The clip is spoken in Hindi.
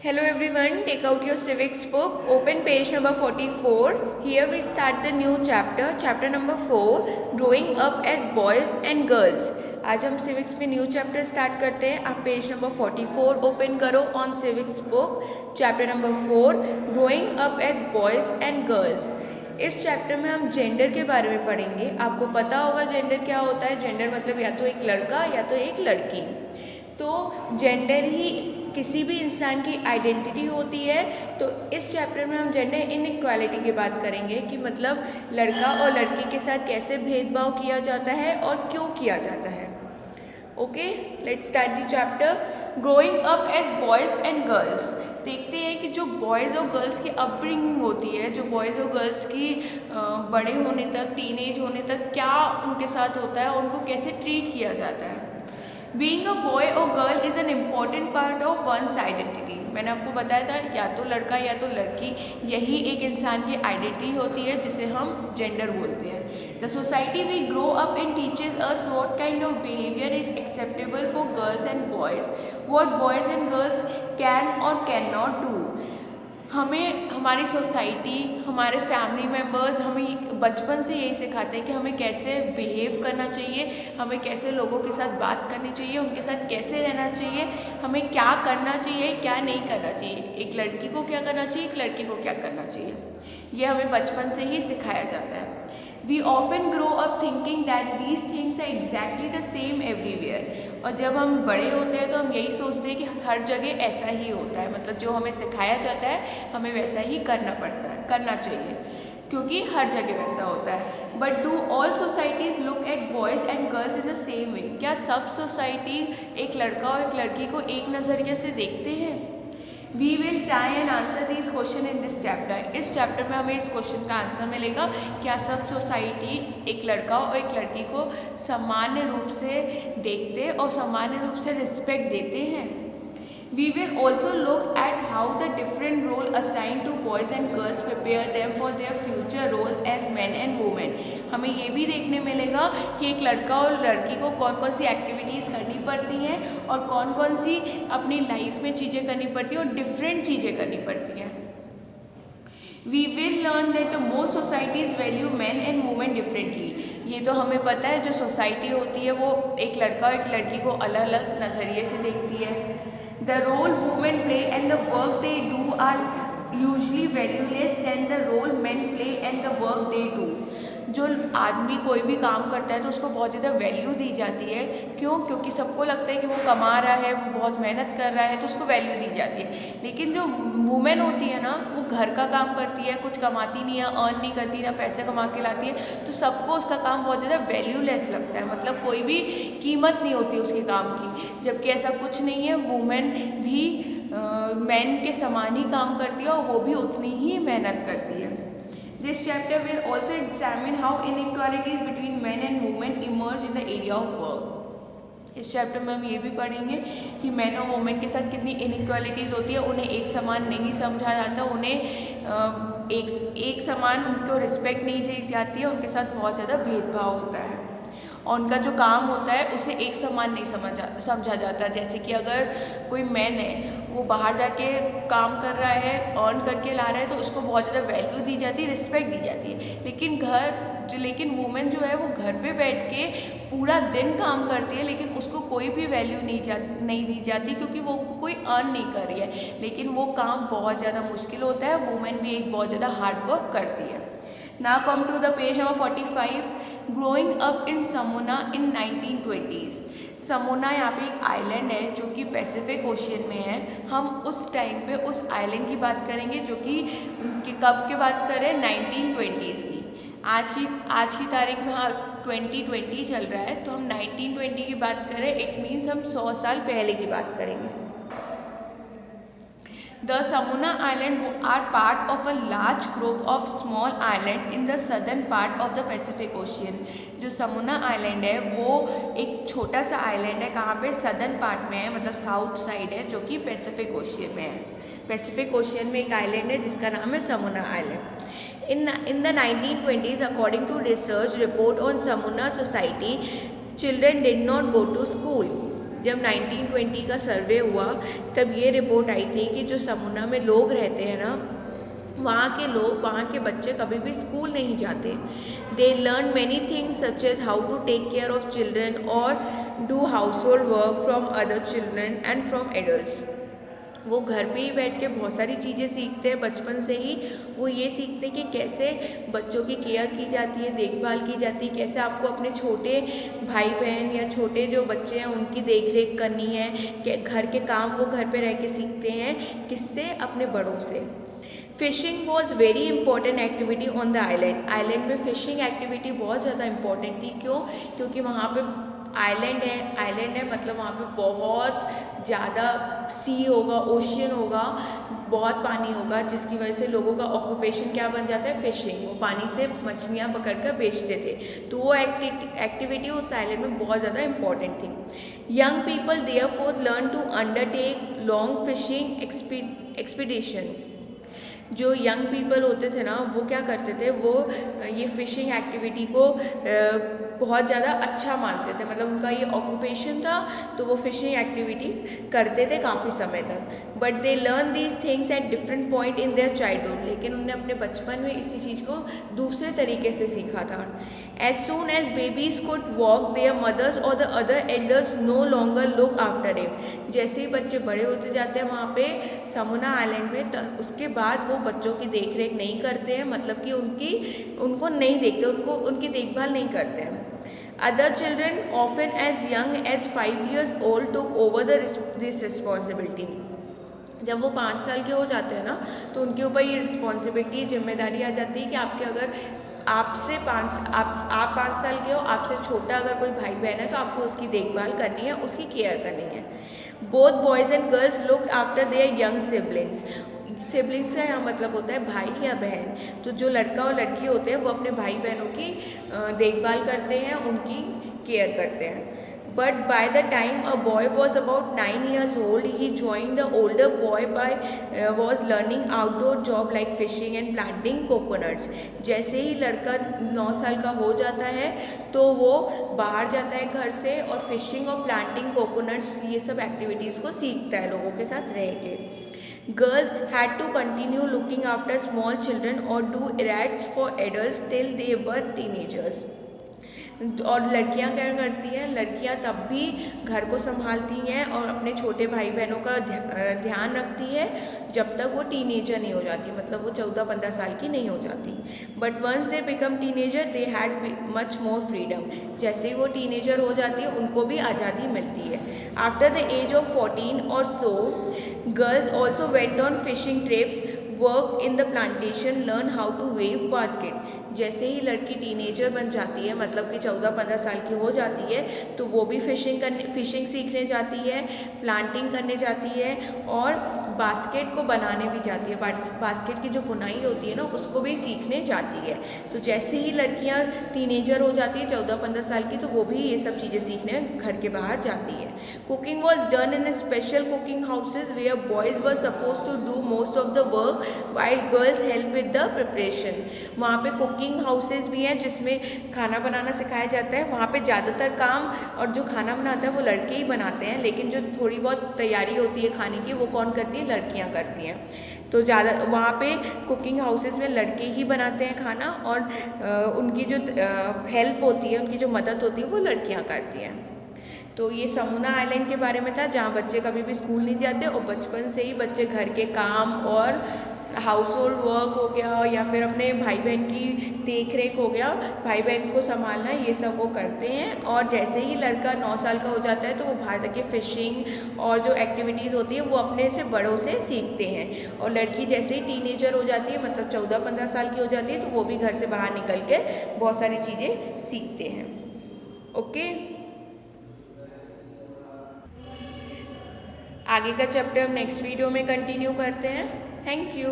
Hello everyone, take out your civics book, open page number 44. Here we start the new chapter, chapter number 4, growing up as boys and girls. आज हम civics में new chapter start करते हैं. आप पेज नंबर 44 open करो on civics book, chapter number 4, growing up as boys and girls. इस चैप्टर में हम जेंडर के बारे में पढ़ेंगे. आपको पता होगा जेंडर क्या होता है. जेंडर मतलब या तो एक लड़का या तो एक लड़की. तो जेंडर ही किसी भी इंसान की आइडेंटिटी होती है. तो इस चैप्टर में हम जेंडर इनइक्वालिटी की बात करेंगे कि मतलब लड़का और लड़की के साथ कैसे भेदभाव किया जाता है और क्यों किया जाता है. Okay, let's start the chapter. Growing up as boys and girls. देखते हैं कि जो बॉयज़ और गर्ल्स की अपब्रिंगिंग होती है, जो बॉयज़ और गर्ल्स की बड़े होने तक, टीनेज होने तक क्या उनके साथ होता है, उनको कैसे ट्रीट किया जाता है. Being a boy or girl is an important part of one's identity. मैंने आपको बताया था या तो लड़का या तो लड़की, यही एक इंसान की आइडेंटिटी होती है जिसे हम जेंडर बोलते हैं. The society we grow up in teaches us what kind of behaviour is acceptable for girls and boys, what boys and girls can or can not do. हमें हमारी सोसाइटी, हमारे फैमिली मेम्बर्स हमें बचपन से यही सिखाते हैं कि हमें कैसे बिहेव करना चाहिए, हमें कैसे लोगों के साथ बात करनी चाहिए, उनके साथ कैसे रहना चाहिए, हमें क्या करना चाहिए, क्या नहीं करना चाहिए, एक लड़की को क्या करना चाहिए, एक लड़के को क्या करना चाहिए. ये हमें बचपन से ही सिखाया जाता है. We often grow up thinking that these things are exactly the same everywhere. और जब हम बड़े होते हैं तो हम यही सोचते हैं कि हर जगह ऐसा ही होता है, मतलब जो हमें सिखाया जाता है हमें वैसा ही करना चाहिए क्योंकि हर जगह वैसा होता है. But do all societies look at boys and girls in the same way. क्या सब सोसाइटी एक लड़का और एक लड़की को एक नज़रिए से देखते हैं? We will try and answer this question in this chapter. इस चैप्टर में हमें इस क्वेश्चन का आंसर मिलेगा. क्या सब सोसाइटी एक लड़का और एक लड़की को सामान्य रूप से देखते और सामान्य रूप से रिस्पेक्ट देते हैं? We will also look at how the different role assigned to boys and girls prepare them for their future roles as men and women. हमें ये भी देखने मिलेगा कि एक लड़का और लड़की को कौन कौन सी एक्टिविटीज़ करनी पड़ती हैं और कौन कौन सी अपनी लाइफ में चीज़ें करनी पड़ती हैं और डिफरेंट चीज़ें करनी पड़ती हैं. We will learn that most societies value men and women differently. ये तो हमें पता है जो सोसाइटी होती है वो एक लड़का और एक लड़की को अलग अलग नज़रिए से देखती है. The role women play and the work they do are usually valueless than the role men play and the work they do. जो आदमी कोई भी काम करता है तो उसको बहुत ज़्यादा वैल्यू दी जाती है. क्यों? क्योंकि सबको लगता है कि वो कमा रहा है, वो बहुत मेहनत कर रहा है, तो उसको वैल्यू दी जाती है. लेकिन जो वुमेन होती है ना, वो घर का काम करती है, कुछ कमाती नहीं है, अर्न नहीं करती, ना पैसे कमा के लाती है, तो सबको उसका काम बहुत ज़्यादा वैल्यूलेस लगता है. मतलब कोई भी कीमत नहीं होती उसके काम की. जबकि ऐसा कुछ नहीं है. वुमेन भी मैन के समान ही काम करती है और वो भी उतनी ही मेहनत करती है. This chapter will also examine how inequalities between men and women emerge in the area of work. इस चैप्टर में हम ये भी पढ़ेंगे कि मैन और वुमेन के साथ कितनी इनइक्वालिटीज़ होती है. उन्हें एक समान नहीं समझा जाता, उन्हें एक समान उनको रिस्पेक्ट नहीं दी जाती है, उनके साथ बहुत ज़्यादा भेदभाव होता है और उनका जो काम होता है उसे एक समान नहीं समझा जाता. जैसे कि अगर कोई मैन है, वो बाहर जाके काम कर रहा है, अर्न करके ला रहा है, तो उसको बहुत ज़्यादा वैल्यू दी जाती है, रिस्पेक्ट दी जाती है. लेकिन वुमेन जो है वो घर पे बैठ के पूरा दिन काम करती है, लेकिन उसको कोई भी वैल्यू नहीं दी जाती क्योंकि वो कोई अर्न नहीं कर रही है. लेकिन वो काम बहुत ज़्यादा मुश्किल होता है. वुमेन भी एक बहुत ज़्यादा हार्ड वर्क करती है. Now come to the page number 45. Growing up in Samuna in 1920s. समोना यहाँ पे एक आइलैंड है जो कि पैसिफिक ओशियन में है. हम उस टाइम पे उस आइलैंड की बात करेंगे जो कि कब के बात करें, 1920s की. आज की तारीख में हाँ 2020 चल रहा है, तो हम 1920 की बात करें, इट मीन्स हम 100 साल पहले की बात करेंगे. The Samuna Island are part of a large group of small island in the southern part of the Pacific Ocean. जो समूना आइलैंड है वो एक छोटा सा आइलैंड है. कहाँ पे? सदर्न पार्ट में है, मतलब साउथ साइड है, जो कि पैसिफिक ओशियन में है. पैसिफिक ओशियन में एक आइलैंड है जिसका नाम है समूना island. In the 1920s, according to research report on Samuna society, children did not go to school. जब 1920 का सर्वे हुआ तब ये रिपोर्ट आई थी कि जो समुना में लोग रहते हैं ना, वहाँ के लोग, वहाँ के बच्चे कभी भी स्कूल नहीं जाते। They learn many things such as how to take care of children और do household work from other children and from adults. वो घर पे ही बैठ के बहुत सारी चीज़ें सीखते हैं बचपन से ही। वो ये सीखते हैं कि कैसे बच्चों की केयर की जाती है, देखभाल की जाती है, कैसे आपको अपने छोटे भाई बहन या छोटे जो बच्चे हैं उनकी देख रेख करनी है, कि घर के काम वो घर पे रह के सीखते हैं, किससे? अपने बड़ों से। Phishing was very important activity on the island. Island में फ़िशिंग एक्टिविटी बहुत ज़्यादा इंपॉर्टेंट थी। क्यों? क्योंकि वहाँ पे आइलैंड है मतलब वहाँ पे बहुत ज़्यादा सी होगा, ओशियन होगा, बहुत पानी होगा, जिसकी वजह से लोगों का ऑक्यूपेशन क्या बन जाता है? फ़िशिंग। वो पानी से मछलियाँ पकड़ कर बेचते थे, तो वो एक्टिविटी उस आइलैंड में बहुत ज़्यादा इंपॉर्टेंट थी। Young people therefore learn to undertake long fishing expedition. जो यंग पीपल होते थे ना, वो क्या करते थे, वो ये फ़िशिंग एक्टिविटी को बहुत ज़्यादा अच्छा मानते थे, मतलब उनका ये ऑक्यूपेशन था, तो वो फ़िशिंग एक्टिविटी करते थे काफ़ी समय तक। But they learn these things at different point in their childhood. लेकिन उन्होंने अपने बचपन में इसी चीज़ को दूसरे तरीके से सीखा था। As soon as babies could walk their mothers और the other elders no longer look after him. जैसे ही बच्चे बड़े होते जाते हैं वहाँ पे समुना आइलैंड में, उसके बाद वो बच्चों की देख रेख नहीं करते हैं, मतलब कि उनको नहीं देखते, उनकी देखभाल नहीं करते हैं। Other children, often as young as 5 years old, took over this responsibility. जब वो 5 साल के हो जाते हैं ना, तो उनके ऊपर ये रिस्पॉन्सिबिलिटी, जिम्मेदारी आ जाती है कि आपके अगर आप 5 साल के हो, आपसे छोटा अगर कोई भाई बहन है तो आपको उसकी देखभाल करनी है, उसकी केयर करनी है। Both boys and girls looked after their young siblings. Siblings का यहाँ मतलब होता है भाई या बहन। तो जो लड़का और लड़की होते हैं वो अपने भाई बहनों की देखभाल करते हैं, उनकी केयर करते हैं। But by the time a boy was about 9 years old, he joined the older boy was learning outdoor job like fishing and planting coconuts. जैसे ही लड़का 9 साल का हो जाता है तो वो बाहर जाता है घर से और फिशिंग और प्लांटिंग कोकोनट्स, ये सब एक्टिविटीज़ को सीखता है लोगों के साथ रह के। Girls had to continue looking after small children or do errands for adults till they were teenagers. और लड़कियां क्या करती हैं? लड़कियां तब भी घर को संभालती हैं और अपने छोटे भाई बहनों का ध्यान रखती है जब तक वो टीनेजर नहीं हो जाती, मतलब वो 14-15 साल की नहीं हो जाती। But once they become teenager they had much more freedom. जैसे ही वो टीनेजर हो जाती है उनको भी आज़ादी मिलती है। आफ्टर द एज ऑफ 14 और so girls also went on fishing trips, work in the plantation, learn how to weave basket. जैसे ही लड़की टीनेजर बन जाती है, मतलब कि 14-15 साल की हो जाती है, तो वो भी फिशिंग सीखने जाती है, प्लांटिंग करने जाती है और बास्केट को बनाने भी जाती है। बास्केट की जो बुनाई होती है ना, उसको भी सीखने जाती है। तो जैसे ही लड़कियां टीनेजर हो जाती है 14-15 साल की, तो वो भी ये सब चीज़ें सीखने घर के बाहर जाती है। Cooking was done in special cooking houses where boys were suppose to do most of the work while girls help with the preparation. वहाँ पे कुकिंग हाउसेज भी हैं जिसमें खाना बनाना सिखाया जाता है। वहाँ पे ज़्यादातर काम और जो खाना बनाता है वो लड़के ही बनाते हैं, लेकिन जो थोड़ी बहुत तैयारी होती है खाने की वो कौन करती है? लड़कियाँ करती हैं। तो ज़्यादा वहाँ पे कुकिंग हाउसेज में लड़के ही बनाते हैं खाना और उनकी जो हेल्प होती है, उनकी जो मदद होती है वो लड़कियाँ करती हैं। तो ये समुना आइलैंड के बारे में था, जहाँ बच्चे कभी भी स्कूल नहीं जाते और बचपन से ही बच्चे घर के काम और हाउस होल्ड वर्क हो गया या फिर अपने भाई बहन की देख रेख हो गया, भाई बहन को संभालना, ये सब वो करते हैं। और जैसे ही लड़का 9 साल का हो जाता है तो वो बाहर जाके फ़िशिंग और जो एक्टिविटीज़ होती है वो अपने से बड़ों से सीखते हैं। और लड़की जैसे ही टीनेजर हो जाती है, मतलब 14-15 साल की हो जाती है, तो वो भी घर से बाहर निकल के बहुत सारी चीज़ें सीखते हैं। ओके, आगे का चैप्टर हम नेक्स्ट वीडियो में कंटिन्यू करते हैं। Thank you.